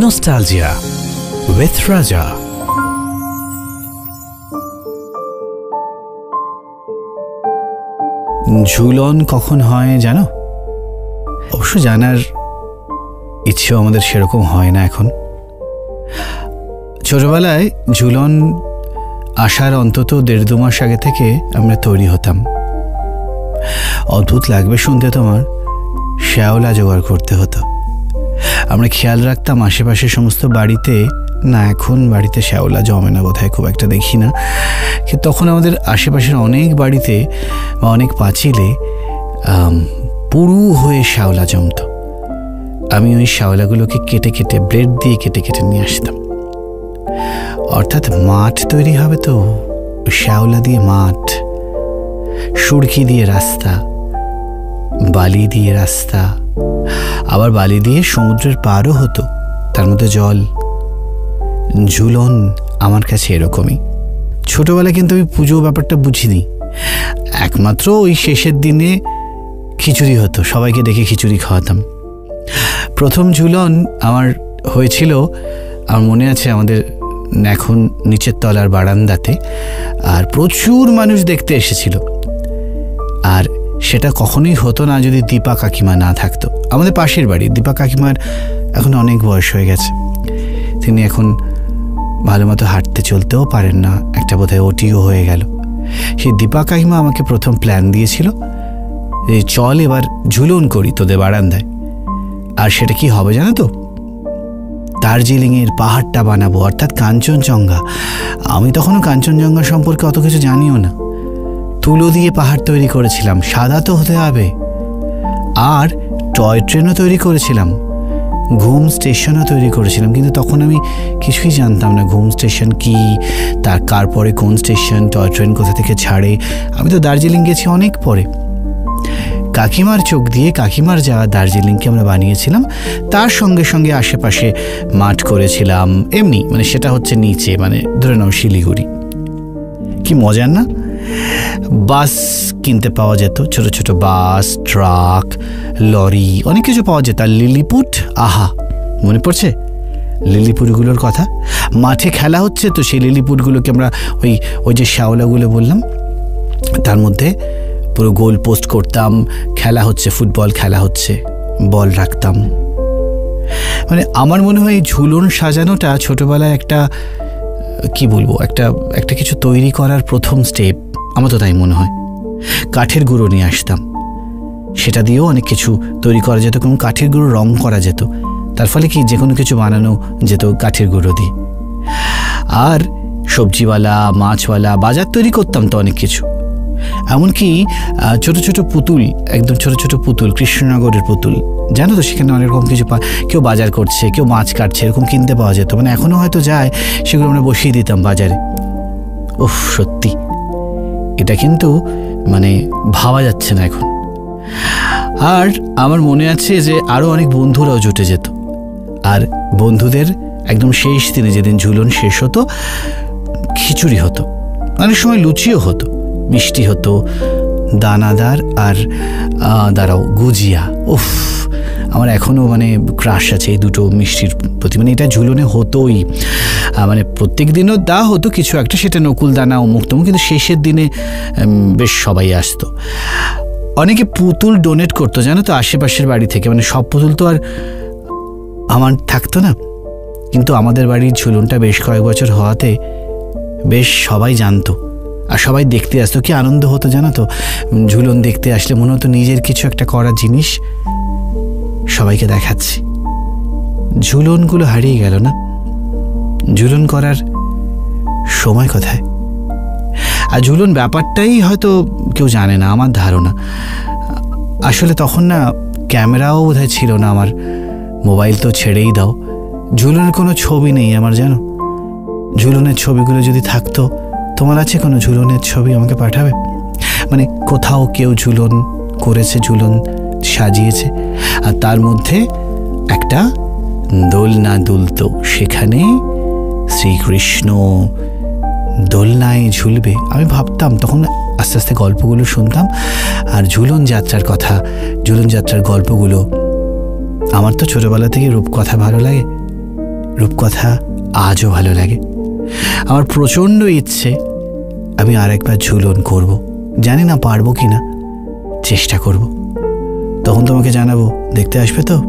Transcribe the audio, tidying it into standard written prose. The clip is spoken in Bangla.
Nostalgia with Raja. ঝুলন কখন হয় জানো? অবশ্য জানার ইচ্ছেও আমাদের সেরকম হয় না এখন। ছোটবেলায় ঝুলন আসার অন্তত 1.5-2 মাস আগে থেকে আমরা তৈরি হতাম। অদ্ভুত লাগবে শুনতে তোমার, শ্যাওলা জোগাড় করতে হতো। আমরা খেয়াল রাখতাম আশেপাশের সমস্ত বাড়িতে, না এখন বাড়িতে শ্যাওলা জমে না বোধহয়, খুব একটা দেখি না, কিন্তু তখন আমাদের আশেপাশের অনেক বাড়িতে বা অনেক পাঁচিলে পুরু হয়ে শ্যাওলা জমত। আমি ওই শ্যাওলাগুলোকে কেটে কেটে, ব্লেড দিয়ে কেটে কেটে নিয়ে আসতাম। অর্থাৎ মাঠ তৈরি হবে তো, শ্যাওলা দিয়ে মাঠ, সুরকি দিয়ে রাস্তা, বালি দিয়ে রাস্তা, আবার বালি দিয়ে সমুদ্রের পারও হতো, তার মধ্যে জল। ঝুলন আমার কাছে এরকমই। ছোটবেলা কিন্তু আমি পুজো ব্যাপারটা বুঝিনি। একমাত্র ওই শেষের দিনে খিচুড়ি হতো, সবাইকে ডেকে খিচুড়ি খাওয়াতাম। প্রথম ঝুলন আমার হয়েছিল, আমার মনে আছে, আমাদের এখন নিচের তলার বারান্দাতে, আর প্রচুর মানুষ দেখতে এসেছিল। আর সেটা কখনোই হতো না যদি দীপা কাকিমা না থাকতো। আমাদের পাশের বাড়ি দীপা কাকিমার এখন অনেক বয়স হয়ে গেছে, তিনি এখন ভালো মতো হাঁটতে চলতেও পারেন না, একটা বোধহয় ওটিও হয়ে গেল। সেই দীপা কাকিমা আমাকে প্রথম প্ল্যান দিয়েছিল যে চল এবার ঝুলন করি তোদের বারান্দায়। আর সেটা কি হবে জানো তো? দার্জিলিংয়ের পাহাড়টা বানাবো, অর্থাৎ কাঞ্চনজঙ্ঘা। আমি তখনও কাঞ্চনজঙ্ঘা সম্পর্কে অত কিছু জানিও না। তুলো দিয়ে পাহাড় তৈরি করেছিলাম, সাদা তো হতে হবে। আর টয় ট্রেনও তৈরি করেছিলাম, ঘুম স্টেশনও তৈরি করেছিলাম, কিন্তু তখন আমি কিছুই জানতাম না ঘুম স্টেশন কি, তার কার পরে কোন স্টেশন, টয় ট্রেন কোথা থেকে ছাড়ে। আমি তো দার্জিলিং গেছি অনেক পরে। কাকিমার চোখ দিয়ে কাকিমার যাওয়া দার্জিলিংকে আমরা বানিয়েছিলাম। তার সঙ্গে সঙ্গে আশেপাশে মাঠ করেছিলাম, এমনি মানে সেটা হচ্ছে নিচে, মানে ধরে নাও শিলিগুড়ি। কি মজার না? বাস কিনতে পাওয়া যেত, ছোট ছোট বাস, ট্রাক, লরি, অনেক কিছু পাওয়া যেত। আর লিলিপুট, আহা, মনে পড়ছে লিলিপুটগুলোর কথা? মাঠে খেলা হচ্ছে তো সেই লিলিপুটগুলোকে আমরা ওই যে শ্যাওলাগুলো বললাম, তার মধ্যে পুরো গোল পোস্ট করতাম, খেলা হচ্ছে, ফুটবল খেলা হচ্ছে, বল রাখতাম। মানে আমার মনে হয় ঝুলন সাজানোটা ছোটবেলায় একটা, কি বলবো, একটা কিছু তৈরি করার প্রথম স্টেপ। আমার তো তাই মনে হয়। কাঠের গুঁড়ো নিয়ে আসতাম, সেটা দিয়েও অনেক কিছু তৈরি করা যেত, এবং কাঠের গুঁড়ো রং করা যেত, তার ফলে কি যে কোনো কিছু বানানো যেত কাঠের গুঁড়ো দিয়ে। আর সবজিওয়ালা, মাছওয়ালা, বাজার তৈরি করতাম তো অনেক কিছু। এমনকি ছোট ছোট পুতুল, একদম ছোট ছোট পুতুল, কৃষ্ণনগরের পুতুল, জানো তো, সেখানে অনেক রকম কিছু কেউ বাজার করছে, কেউ মাছ কাটছে, এরকম কিনতে পাওয়া যেত। মানে এখনও হয়তো যায়, সেগুলো আমরা বসিয়ে দিতাম বাজারে। উফ, সত্যি এটা কিন্তু মানে ভাবা যাচ্ছে না এখন। আর আমার মনে আছে যে আরও অনেক বন্ধুরাও জুটে যেত। আর বন্ধুদের একদম শেষ দিনে, যেদিন ঝুলন শেষ হতো, খিচুড়ি হতো, অনেক সময় লুচিও হতো, মিষ্টি হতো, দানাদার আর দাঁড়াও গুজিয়া। উফ, আমার এখনও মানে ক্রাশ আছে এই দুটো মিষ্টির প্রতি। মানে এটা ঝুলনে হতোই, মানে প্রত্যেক দিনও দেওয়া হতো কিছু একটা, সেটা নকুল দানা, অমুক তমুক, কিন্তু শেষের দিনে বেশ সবাই আসতো। অনেকে পুতুল ডোনেট করতো জানো তো, আশেপাশের বাড়ি থেকে। মানে সব পুতুল তো আর আমার থাকতো না, কিন্তু আমাদের বাড়ির ঝুলনটা বেশ কয়েক বছর হওয়াতে বেশ সবাই জানতো, আর সবাই দেখতে আসতো। কি আনন্দ হতো জানো তো, ঝুলন দেখতে আসলে মনে হতো নিজের কিছু একটা করার জিনিস সবাইকে দেখাচ্ছি। ঝুলনগুলো হারিয়ে গেল না? ঝুলন করার সময় কোথায়? আর ঝুলন ব্যাপারটাই হয়তো কেউ জানে না, আমার ধারণা। আসলে তখন না ক্যামেরাও বোধহয় ছিল না আমার, মোবাইল তো ছেড়েই দাও। ঝুলনের কোনো ছবি নেই আমার, জানো। ঝুলনের ছবিগুলো যদি থাকতো, তোমার আছে কোনো ঝুলনের ছবি? আমাকে পাঠাবে। মানে কোথাও কেউ ঝুলন করেছে, ঝুলন সাজিয়েছে, আর তার মধ্যে একটা দোলনা দুলতো, সেখানে শ্রীকৃষ্ণ দোলনায় ঝুলবে। আমি ভাবতাম তখন, আস্তে আস্তে গল্পগুলো শুনতাম, আর ঝুলন যাত্রার কথা, ঝুলন যাত্রার গল্পগুলো। আমার তো ছোটবেলা থেকে রূপকথা ভালো লাগে, রূপকথা আজও ভালো লাগে। আমার প্রচণ্ড ইচ্ছে আমি আরেকবার ঝুলন করব। জানি না পারবো কি না, চেষ্টা করব। তখন তোমাকে জানাবো। দেখতে আসবে তো?